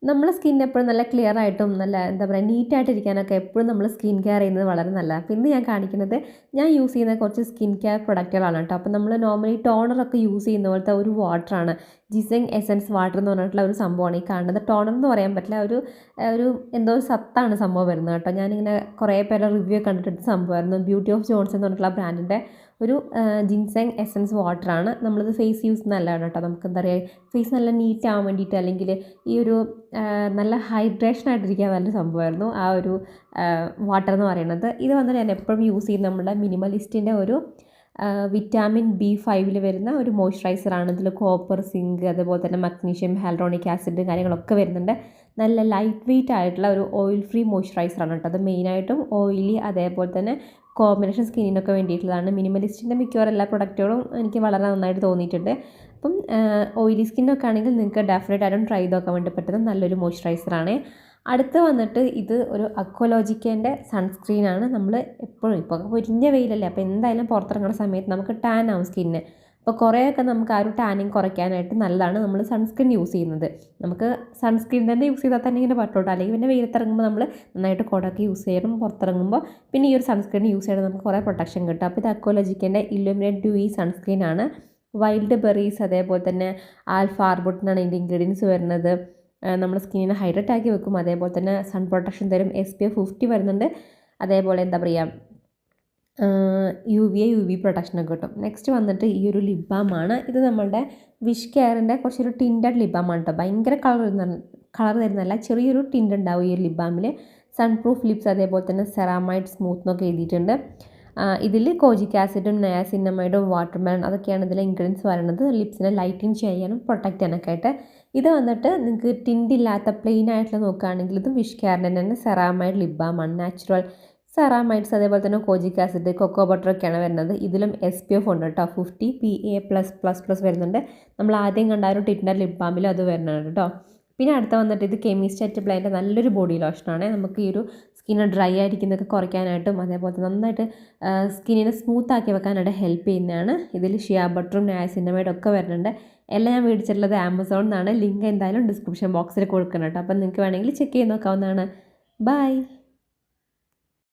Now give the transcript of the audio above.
നമ്മളെ സ്കിൻ എപ്പോഴും നല്ല ക്ലിയർ ആയിട്ടും നല്ല എന്താ പറയുക നീറ്റായിട്ടിരിക്കാനൊക്കെ എപ്പോഴും നമ്മൾ സ്കിൻ കെയർ ചെയ്യുന്നത് വളരെ നല്ലതാണ്. പിന്നെ ഞാൻ കാണിക്കുന്നത് ഞാൻ യൂസ് ചെയ്യുന്ന കുറച്ച് സ്കിൻ കെയർ പ്രൊഡക്റ്റുകളാണ് കേട്ടോ. അപ്പോൾ നമ്മൾ നോർമലി ടോണറൊക്കെ യൂസ് ചെയ്യുന്ന പോലത്തെ ഒരു വാട്ടറാണ് ജിസെങ് എസൻസ് വാട്ടർ എന്ന് പറഞ്ഞിട്ടുള്ള ഒരു സംഭവമാണ് ഈ കാണുന്നത്. ടോണർ എന്ന് പറയാൻ പറ്റില്ല, ഒരു എന്തോ ഒരു സത്താണ് സംഭവം വരുന്നത് കേട്ടോ. ഞാനിങ്ങനെ കുറേ പേരുടെ റിവ്യൂ കണ്ടിട്ട് സംഭവമായിരുന്നു. ബ്യൂട്ടി ഓഫ് ജോൺസൺ എന്ന് പറഞ്ഞിട്ടുള്ള ബ്രാൻഡിൻ്റെ ഒരു ജിൻസെങ് എസൻസ് വാട്ടറാണ്. നമ്മളിത് ഫേസ് യൂസ് നല്ലതാണ് കേട്ടോ. നമുക്ക് എന്താ പറയുക, ഫേസ് നല്ല നീറ്റ് ആവാൻ വേണ്ടിയിട്ട് അല്ലെങ്കിൽ ഈ ഒരു നല്ല ഹൈഡ്രേഷൻ ആയിട്ടിരിക്കാൻ നല്ല സംഭവമായിരുന്നു ആ ഒരു വാട്ടർ എന്ന് പറയുന്നത്. ഇത് വന്നിട്ട് ഞാൻ എപ്പോഴും യൂസ് ചെയ്യുന്ന നമ്മുടെ മിനിമലിസ്റ്റിൻ്റെ ഒരു വിറ്റാമിൻ B5 വരുന്ന ഒരു മോയ്സ്ചറൈസറാണ്. ഇതിൽ കോപ്പർ, സിങ്ക്, അതുപോലെ തന്നെ മഗ്നീഷ്യം, ഹ്യാലറോണിക് ആസിഡ് കാര്യങ്ങളൊക്കെ വരുന്നുണ്ട്. നല്ല ലൈറ്റ് വെയ്റ്റ് ആയിട്ടുള്ള ഒരു ഓയിൽ ഫ്രീ മോയ്സ്ചറൈസറാണ് കേട്ടോ. അത് മെയിനായിട്ടും ഓയിലി അതേപോലെ തന്നെ കോമ്പിനേഷൻ സ്കിന്നിനൊക്കെ വേണ്ടിയിട്ടുള്ളതാണ്. മിനിമലിസ്റ്റിൻ്റെ മിക്കവാറും എല്ലാ പ്രൊഡക്റ്റുകളും എനിക്ക് വളരെ നന്നായിട്ട് തോന്നിയിട്ടുണ്ട്. അപ്പം ഓയിലി സ്കിന്നൊക്കെ ആണെങ്കിൽ നിങ്ങൾക്ക് ഡെഫിനറ്റായിട്ടും ട്രൈ ചെയ്ത് നോക്കാൻ വേണ്ടി പറ്റുന്ന നല്ലൊരു മോയ്സ്ചറൈസറാണ്. അടുത്ത് വന്നിട്ട് ഇത് ഒരു അക്വലോജിക്കേൻ്റെ സൺസ്ക്രീനാണ്. നമ്മൾ എപ്പോഴും ഇപ്പോൾ പൊരിഞ്ഞ വെയിലല്ലേ, അപ്പോൾ എന്തായാലും പുറത്തിറങ്ങുന്ന സമയത്ത് നമുക്ക് ടാൻ ആവും സ്കിന്ന്. അപ്പോൾ കുറേയൊക്കെ നമുക്ക് ആ ഒരു ടാനിങ് കുറയ്ക്കാനായിട്ട് നല്ലതാണ് നമ്മൾ സൺസ്ക്രീൻ യൂസ് ചെയ്യുന്നത്. നമുക്ക് സൺസ്ക്രീൻ തന്നെ യൂസ് ചെയ്താൽ തന്നെ ഇങ്ങനെ പറ്റോട്ടോ. അല്ലെങ്കിൽ പിന്നെ വെയിലത്തിറങ്ങുമ്പോൾ നമ്മൾ നന്നായിട്ട് കുടയൊക്കെ യൂസ് ചെയ്യണം പുറത്തിറങ്ങുമ്പോൾ. പിന്നെ ഈ ഒരു സൺസ്ക്രീൻ യൂസ് ചെയ്യണം, നമുക്ക് കുറേ പ്രൊട്ടക്ഷൻ കിട്ടും. അപ്പോൾ ഇത് അക്വലോജിക്കേൻ്റെ ഇല്ലുമിനേറ്റ് ഡ്യൂയി സൺസ്ക്രീനാണ്. വൈൽഡ് ബെറീസ് അതേപോലെ തന്നെ ആൽഫ ആർബുട്ടിനാണ് ഇതിൻ്റെ ഇൻഗ്രീഡിയൻസ് വരുന്നത്. നമ്മുടെ സ്കിന്നിനെ ഹൈഡ്രേറ്റ് ആക്കി വെക്കും, അതേപോലെ തന്നെ സൺ പ്രൊട്ടക്ഷൻ തരും. SPF 50 വരുന്നുണ്ട്. അതേപോലെ എന്താ പറയുക UV പ്രൊട്ടക്ഷനൊക്കെ കിട്ടും. നെക്സ്റ്റ് വന്നിട്ട് ഈ ഒരു ലിപ് ബാമാണ്. ഇത് നമ്മളുടെ വിഷ് കെയറിൻ്റെ കുറച്ചൊരു ടിൻറ്റഡ് ലിപ് ബാമാണ് കേട്ടോ. ഭയങ്കര കളർ തരുന്നതല്ല, ചെറിയൊരു ടിൻറ്റ് ഉണ്ടാവും ഈ ഒരു ലിപ് ബാമിൽ. സൺ പ്രൂഫ് ലിപ്സ് അതേപോലെ തന്നെ സെറാമൈഡ് സ്മൂത്ത് എന്നൊക്കെ എഴുതിയിട്ടുണ്ട്. ഇതിൽ കോജിക് ആസിഡും നയാസിന്നമൈഡും വാട്ടർമെലൺ അതൊക്കെയാണ് ഇതിലെ ഇൻഗ്രീഡിയൻസ് പറയുന്നത്. ലിപ്സിനെ ലൈറ്റിങ് ചെയ്യാനും പ്രൊട്ടക്റ്റ് ചെയ്യാനൊക്കെ ആയിട്ട്. ഇത് വന്നിട്ട് നിങ്ങൾക്ക് ടിൻറ്റ് ഇല്ലാത്ത പ്ലെയിൻ ആയിട്ടുള്ള നോക്കുകയാണെങ്കിൽ ഇതും വിഷ് കെയറിൻ്റെ തന്നെ സെറാമൈഡ് ലിപ് ബാമാണ്. നാച്ചുറൽ സെറാമൈഡ്സ് അതേപോലെ തന്നെ കോജിക് ആസിഡ് കൊക്കോ ബട്ടറൊക്കെയാണ് വരുന്നത്. ഇതിലും SPF ഉണ്ട് കേട്ടോ. 50 PA+++ വരുന്നുണ്ട്. നമ്മൾ ആദ്യം കണ്ട ഒരു ടിൻറ്റഡ് ലിപ് ബാമിലും അത് വരുന്നുണ്ട് കേട്ടോ. പിന്നെ അടുത്ത വന്നിട്ട് ഇത് കെമിസ്റ്റ് അറ്റ് പ്ലാൻ്റെ നല്ലൊരു ബോഡി ലോഷനാണ്. നമുക്ക് ഈ ഒരു സ്കിന്ന് ഡ്രൈ ആയിരിക്കുന്നതൊക്കെ കുറയ്ക്കാനായിട്ടും അതേപോലെ തന്നെ നന്നായിട്ട് സ്കിന്നിനെ സ്മൂത്ത് ആക്കി വെക്കാനായിട്ട് ഹെൽപ്പ് ചെയ്യുന്നതാണ്. ഇതിൽ ഷിയ ബട്ടറും നയാസിന്നമൈഡും ഒക്കെ വരുന്നുണ്ട്. എല്ലാം ഞാൻ മേടിച്ചിട്ടുള്ളത് ആമസോണിൽ നിന്നാണ്. ലിങ്ക് എന്തായാലും ഡിസ്ക്രിപ്ഷൻ ബോക്സിൽ കൊടുക്കണം കേട്ടോ. അപ്പം നിങ്ങൾക്ക് വേണമെങ്കിൽ ചെക്ക് ചെയ്ത് നോക്കാവുന്നതാണ്. ബൈ.